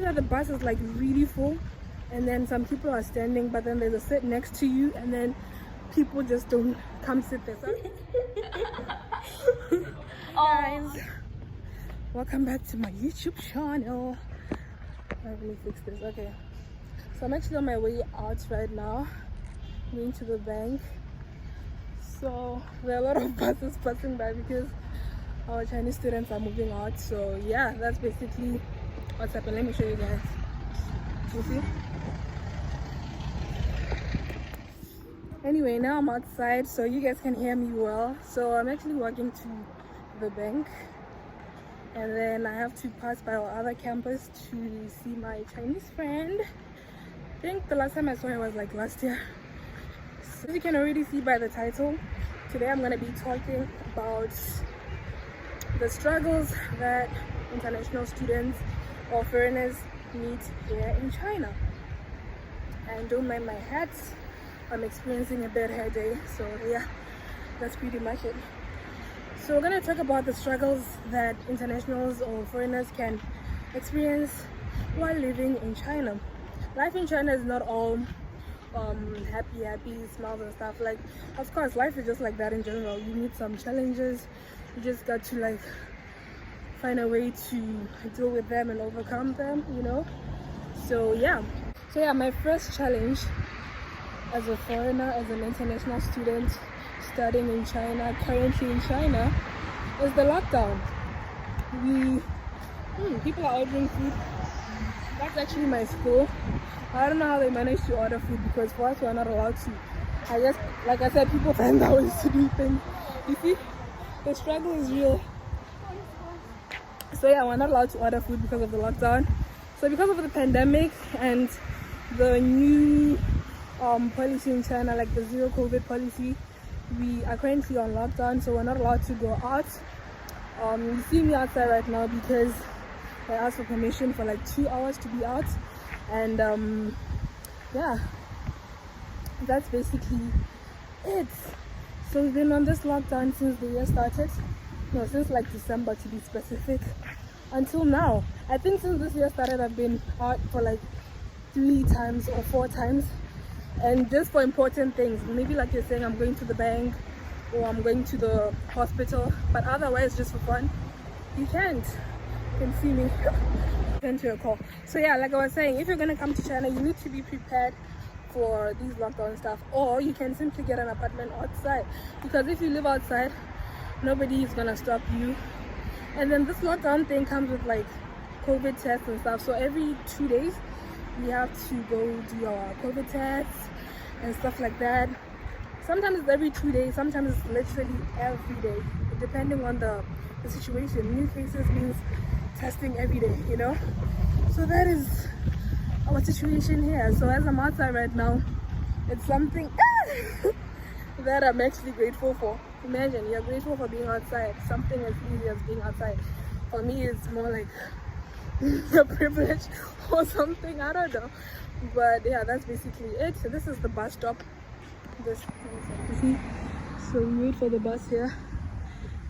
that the bus is like really full, and then some people are standing, but then there's a seat next to you, and then people just don't come sit there. So guys, welcome back to my YouTube channel. Let me fix this. Okay, so I'm actually on my way out right now, going to the bank. So there are a lot of buses passing by because our Chinese students are moving out. So yeah, that's basically what's happening. Let me show you guys. You see? Anyway, now I'm outside so you guys can hear me well. So I'm actually walking to the bank, and then I have to pass by our other campus to see my Chinese friend. I think the last time I saw her was like last year. So as you can already see by the title, today I'm going to be talking about the struggles that international students or foreigners meet here in China. And don't mind my hat, I'm experiencing a bad hair day, so yeah, that's pretty much it. So we're going to talk about the struggles that internationals or foreigners can experience while living in China. Life in China is not all happy smiles and stuff. Like, of course, life is just like that in general. You meet some challenges, you just got to like find a way to deal with them and overcome them, you know. So yeah, my first challenge as a foreigner, as an international student studying in China, currently in China, is the lockdown. People are ordering food. That's actually my school. I don't know how they manage to order food, because for us we're not allowed to. I guess, like I said, people find out ways to do things. You see, the struggle is real. So yeah, we're not allowed to order food because of the lockdown. So because of the pandemic and the new policy in China, like the zero COVID policy, we are currently on lockdown, so we're not allowed to go out. You see me outside right now because I asked for permission for like 2 hours to be out, and yeah, that's basically it. So we've been on this lockdown since the year started. No, since like December to be specific, until now. I think since this year started, I've been out for like 3 times or 4 times, and just for important things. Maybe like you're saying, I'm going to the bank or I'm going to the hospital, but otherwise just for fun. You can't. You can see me into a call. So yeah, like I was saying, if you're gonna come to China, you need to be prepared for these lockdown stuff, or you can simply get an apartment outside, because if you live outside, nobody is gonna stop you. And then this lockdown thing comes with like COVID tests and stuff, so every 2 days we have to go do our COVID tests and stuff like that. Sometimes it's every 2 days, sometimes it's literally every day, depending on the situation. New cases means testing every day, you know. So that is our situation here. So as I'm outside right now, it's something that I'm actually grateful for. Imagine you're grateful for being outside, something as easy as being outside. For me, it's more like a privilege or something, I don't know. But yeah, that's basically it. So this is the bus stop. This, you see, so we wait for the bus here,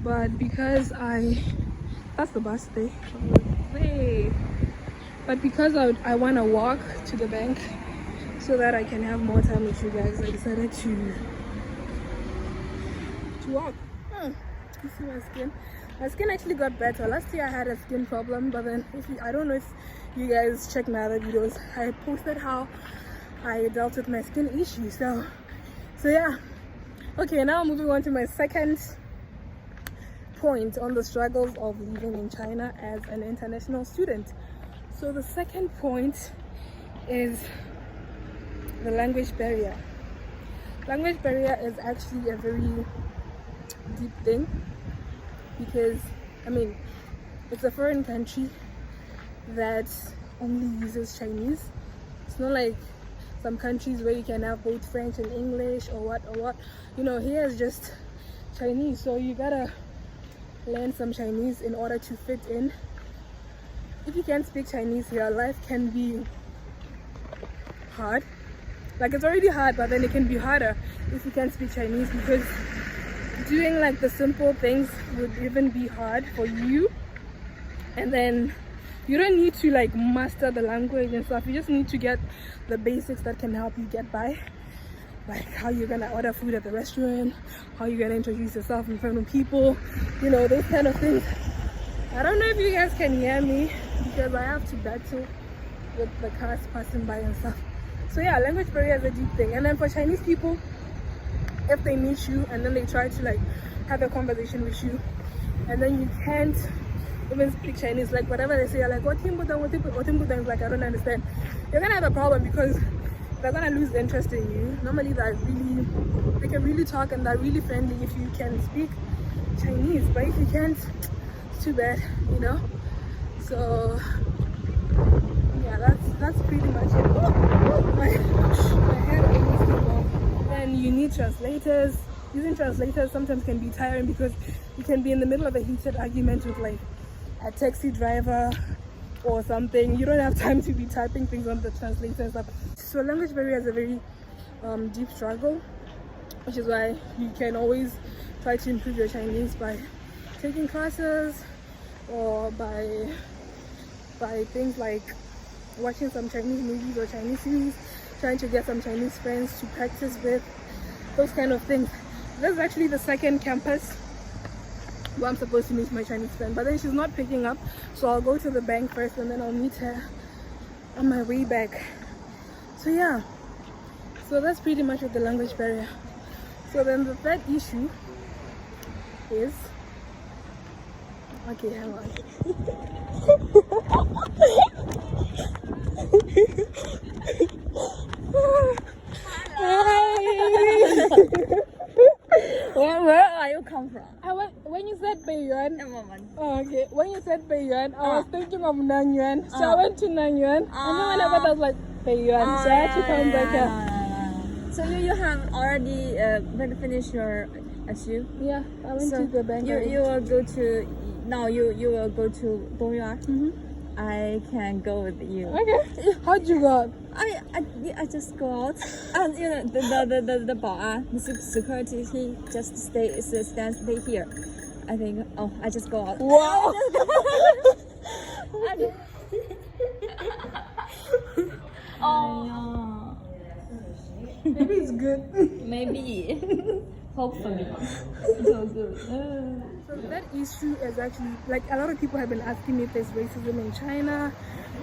but because that's the bus day. But because I want to walk to the bank so that I can have more time with you guys, I decided to walk. You see my skin? My skin actually got better. Last year I had a skin problem, but then I don't know if you guys check my other videos. I posted how I dealt with my skin issues. So yeah. Okay, now moving on to my second point on the struggles of living in China as an international student. So the second point is the language barrier. Language barrier is actually a very deep thing, because I mean, it's a foreign country that only uses Chinese. It's not like some countries where you can have both French and English or what. You know, here is just Chinese, so you gotta learn some Chinese in order to fit in. If you can't speak Chinese here, life can be hard. Like, it's already hard, but then it can be harder if you can't speak Chinese, because doing like the simple things would even be hard for you. And then You don't need to like master the language and stuff. You just need to get the basics that can help you get by, like how you're gonna order food at the restaurant, how you're gonna introduce yourself in front of people, you know, those kind of things. I don't know if you guys can hear me because I have to battle with the cars passing by and stuff. So yeah, language barrier is a deep thing. And then for Chinese people, if they meet you and then they try to like have a conversation with you, and then you can't even speak Chinese, like whatever they say, you're like, what is like, I don't understand. You're gonna have a problem because they're gonna lose interest in you. Normally they can really talk and they're really friendly if you can speak Chinese, but if you can't, it's too bad, you know. So yeah, that's pretty much it. My head almost came off. And you need translators. Using translators sometimes can be tiring because you can be in the middle of a heated argument with like a taxi driver or something. You don't have time to be typing things on the translator and stuff. So language barrier is a very deep struggle, which is why you can always try to improve your Chinese by taking classes or by things like watching some Chinese movies or Chinese series, trying to get some Chinese friends to practice with, those kind of things. This is actually the second campus where I'm supposed to meet my Chinese friend, but then she's not picking up, so I'll go to the bank first and then I'll meet her on my way back. So yeah, so that's pretty much with the language barrier. So then the third issue is, okay, hang on. Where are you come from? When you said Beiyuan, A moment. oh, okay. When you said Beiyuan, I was thinking of Nanyuan. So I went to Nanyuan, and then when I went, I was like Beiyuan. So I had to come back here. So you have already finished your SU? Yeah, I went to the bank. You will go to now. You will go to Dongyuan. Mm-hmm. I can go with you. Okay. How'd you go? I just go out, and you know the保安, the security, he just stands here. I think I just go out. Wow. Oh. Maybe it's good. Maybe. Hopefully. So good. So that issue is actually, like, a lot of people have been asking me if there's racism in China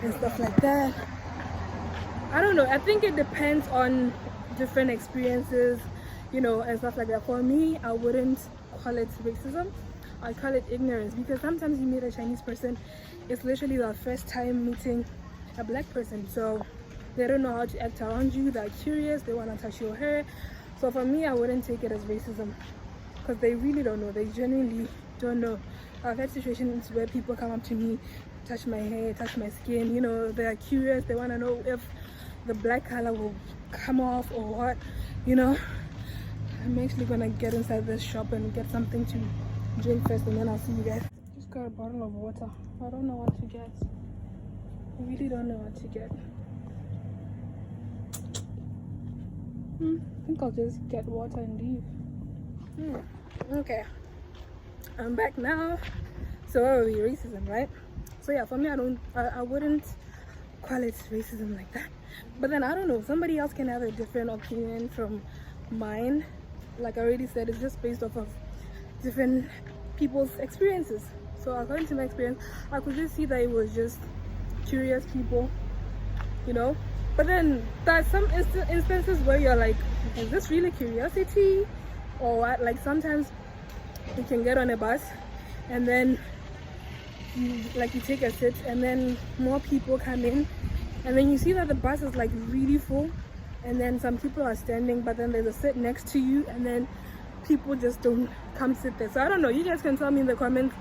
and stuff like that. I don't know. I think it depends on different experiences, you know, and stuff like that. For me, I wouldn't call it racism. I call it ignorance, because sometimes you meet a Chinese person, it's literally their first time meeting a black person. So they don't know how to act around you. They're curious. They want to touch your hair. So for me, I wouldn't take it as racism, because they really don't know. They genuinely don't know. I've had situations where people come up to me, touch my hair, touch my skin. You know, they're curious. They want to know if the black color will come off or what, you know. I'm actually gonna get inside this shop and get something to drink first, and then I'll see you guys. Just got a bottle of water. I don't know what to get. I really don't know what to get. I think I'll just get water and leave. Okay, I'm back now. So racism, right? So yeah, for me, I wouldn't call it racism like that. But then I don't know, somebody else can have a different opinion from mine. Like I already said, it's just based off of different people's experiences. So according to my experience, I could just see that it was just curious people, you know. But then there's some instances where you're like, is this really curiosity or what? Like sometimes you can get on a bus and then you take a sit, and then more people come in, and then you see that the bus is like really full, and then some people are standing, but then there's a seat next to you, and then people just don't come sit there. So I don't know, you guys can tell me in the comments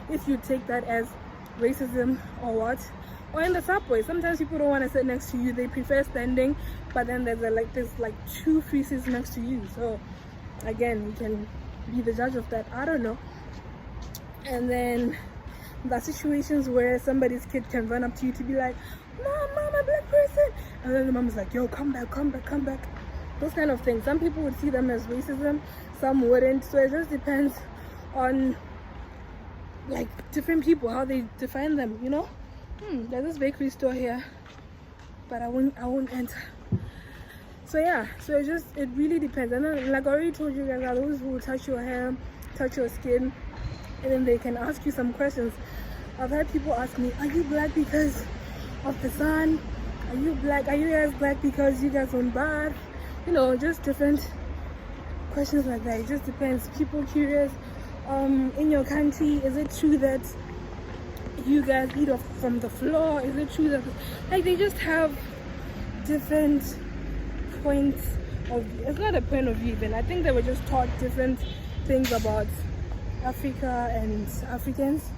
if you take that as racism or what. Or in the subway, sometimes people don't want to sit next to you, they prefer standing, but then there's like 2 free seats next to you. So again, you can be the judge of that. I don't know. And then there are situations where somebody's kid can run up to you to be like, mom, a black person, and then the mom is like, yo, come back. Those kind of things. Some people would see them as racism, some wouldn't. So it just depends on like different people, how they define them, you know. There's this bakery store here, but I won't enter. So yeah, so it really depends. And then, like I already told you guys, are those who will touch your hair, touch your skin, and then they can ask you some questions. I've had people ask me, are you black because of the sun? Are you guys black because you guys don't bath? You know, just different questions like that. It just depends. People curious. In your country, is it true that you guys eat off from the floor? Is it true that, like, they just have different points of, it's not a point of view even, I think they were just taught different things about Africa and Africans.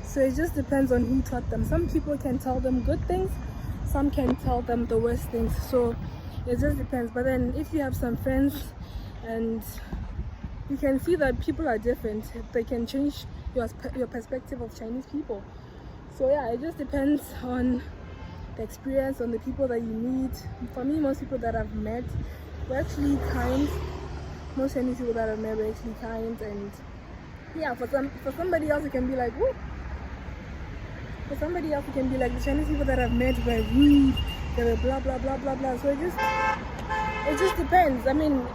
So it just depends on who taught them. Some people can tell them good things, some can tell them the worst things. So it just depends. But then if you have some friends and you can see that people are different, they can change your perspective of Chinese people. So yeah, it just depends on the experience, on the people that you meet. For me, most people that I've met were actually kind. Most Chinese people that I've met were actually kind. And yeah, for somebody else it can be like, woo. For somebody else it can be like, the Chinese people that I've met were rude, they were blah blah blah blah blah. So it just depends. I mean,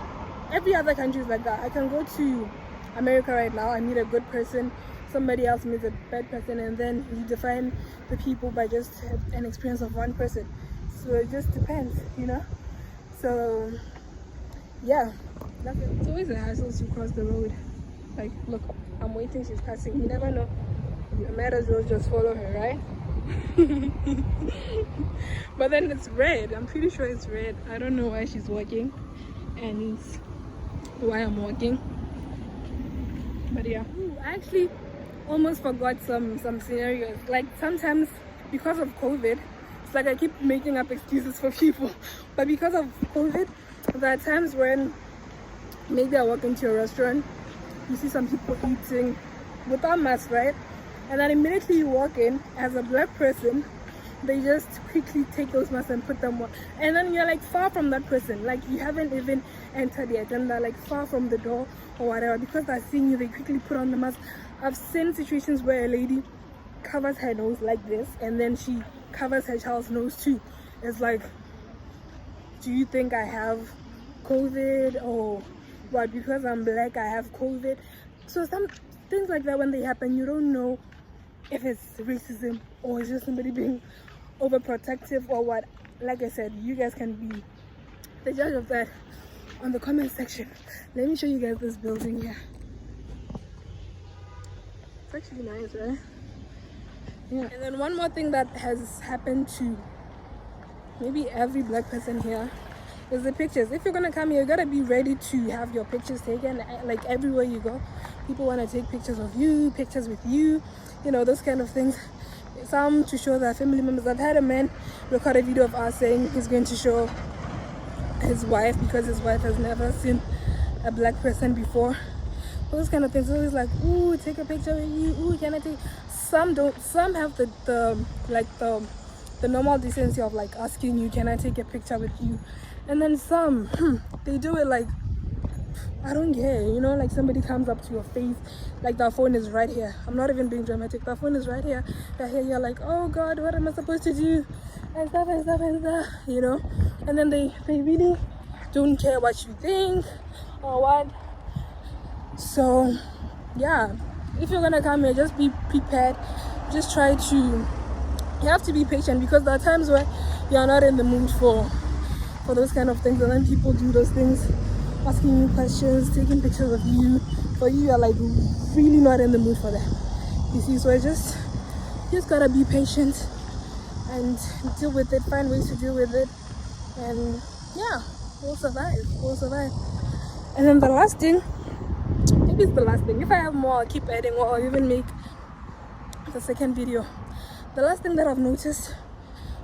every other country is like that. I can go to America right now, I meet a good person, somebody else meets a bad person, and then you define the people by just an experience of one person. So it just depends, you know. So yeah, it's always a hassle to cross the road. Like, look, I'm waiting, she's passing. You never know, you might as well just follow her, right? But then it's red. I'm pretty sure it's red. I don't know why she's walking and why I'm walking, but yeah. I actually almost forgot some scenarios. Like, sometimes because of COVID, it's like I keep making up excuses for people, but because of COVID, there are times when maybe I walk into a restaurant, you see some people eating without masks, right? And then immediately you walk in, as a black person, they just quickly take those masks and put them on, and then you're like far from that person, like you haven't even entered yet, and they're like far from the door or whatever. Because they're seeing you, they quickly put on the mask. I've seen situations where a lady covers her nose like this, and then she covers her child's nose too. It's like, do you think I have COVID, or what? Because I'm black I have COVID? So some things like that, when they happen, you don't know if it's racism or it's just somebody being overprotective or what. Like I said, you guys can be the judge of that on the comment section. Let me show you guys this building here. It's actually nice, right? Yeah. And then one more thing that has happened to maybe every black person here is the pictures. If you're gonna come here, you gotta be ready to have your pictures taken. Like, everywhere you go, people want to take pictures of you, pictures with you, you know, those kind of things. Some to show their family members. I've had a man record a video of us saying he's going to show his wife because his wife has never seen a black person before. Those kind of things. Always like, ooh, take a picture with you. Ooh, can I take? Some don't. Some have the normal decency of like asking you, can I take a picture with you? And then some, they do it like, I don't care, you know, like somebody comes up to your face, like their phone is right here. I'm not even being dramatic. Their phone is right here. They're here. You're like, oh God, what am I supposed to do? And stuff and stuff and stuff, you know. And then they really don't care what you think or what. So yeah, if you're gonna come here, just be prepared. Just try to, you have to be patient, because there are times where you're not in the mood for those kind of things, and then people do those things, asking you questions, taking pictures of you. For you, you're like really not in the mood for that, you see. So I just gotta be patient and deal with it, find ways to deal with it, and yeah, we'll survive. And then the last thing, maybe it's the last thing, if I have more I'll keep adding, or I'll even make the second video. The last thing that I've noticed,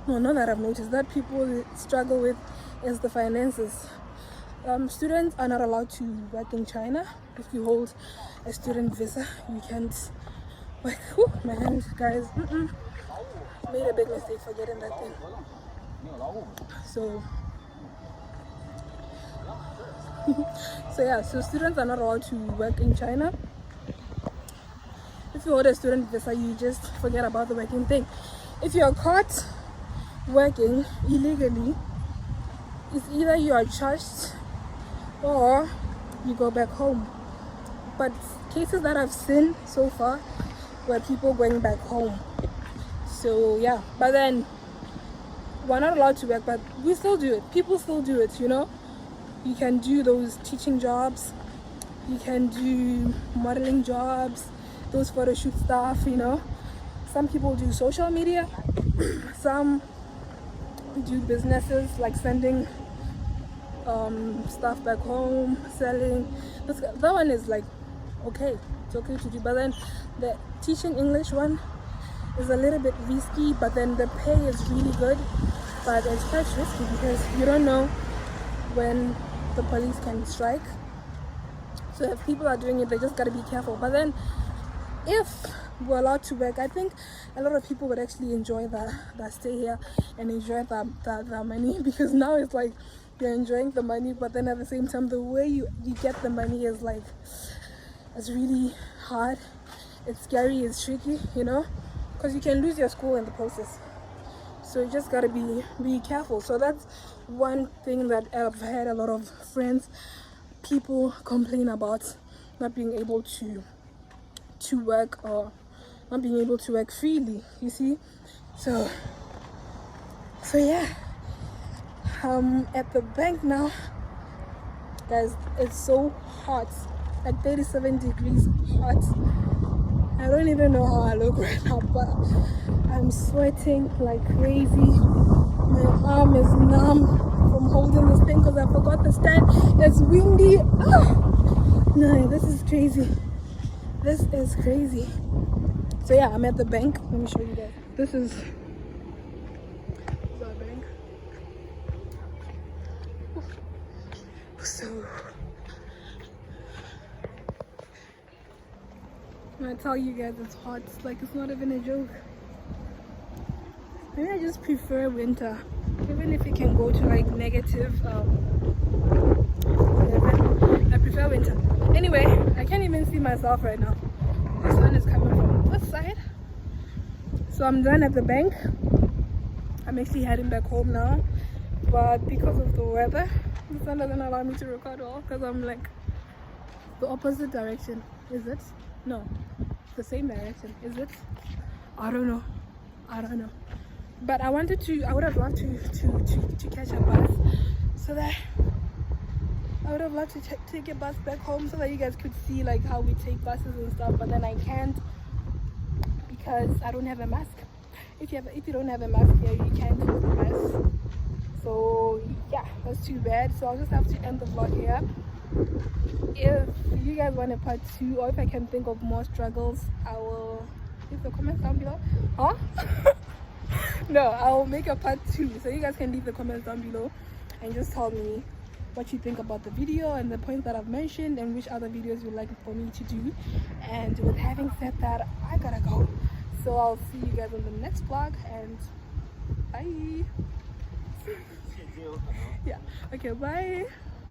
that people struggle with is the finances. Students are not allowed to work in China. If you hold a student visa, you can't work. Whew, my hand, guys. Made a big mistake forgetting that thing. So yeah, so students are not allowed to work in China. If you hold a student visa, you just forget about the working thing. if you're caught working illegally, it's either you are charged or you go back home. But cases that I've seen so far were people going back home. So yeah, but then we're not allowed to work, but we still do it. People still do it, you know. You can do those teaching jobs, you can do modeling jobs, those photo shoot stuff, you know. Some people do social media, some do businesses like sending stuff back home, selling. That one is like okay, it's okay to do. But then the teaching English one is a little bit risky, but then the pay is really good, but it's quite risky because you don't know when the police can strike. So if people are doing it, they just gotta be careful. But then if we're allowed to work, I think a lot of people would actually enjoy that stay here and enjoy that money, because now it's like you're enjoying the money, but then at the same time the way you get the money is like, it's really hard, it's scary, it's tricky, you know, because you can lose your school in the process. So you just gotta be careful. So that's one thing that I've had a lot of friends, people complain about not being able to work, or not being able to work freely, you see. So yeah, at the bank now, guys, it's so hot, like 37 degrees hot. I don't even know how I look right now, but I'm sweating like crazy. My arm is numb from holding this thing because I forgot the stand. It's windy. Oh, no, this is crazy. This is crazy. So yeah, I'm at the bank. Let me show you guys. This is our bank. So I tell you guys, it's hot. It's like, it's not even a joke. Maybe I just prefer winter, even if it can go to like negative 11. I prefer winter. Anyway, I can't even see myself right now. The sun is coming from this side. So I'm done at the bank. I'm actually heading back home now, but because of the weather, the sun doesn't allow me to record all, because I'm like the opposite direction. Is it? No, the same direction. Is it? I don't know. But I would have loved to catch a bus, so that I would have loved to take a bus back home, so that you guys could see like how we take buses and stuff. But then I can't, because I don't have a mask. If you don't have a mask here, you can't use the bus. So yeah, that's too bad. So I'll just have to end the vlog here. If you guys want a part 2, or if I can think of more struggles, I will leave the comments down below. Huh? No, I'll make a part 2, so you guys can leave the comments down below and just tell me what you think about the video and the points that I've mentioned, and which other videos you'd like for me to do. And with having said that, I gotta go, so I'll see you guys on the next vlog, and bye. Yeah, okay, bye.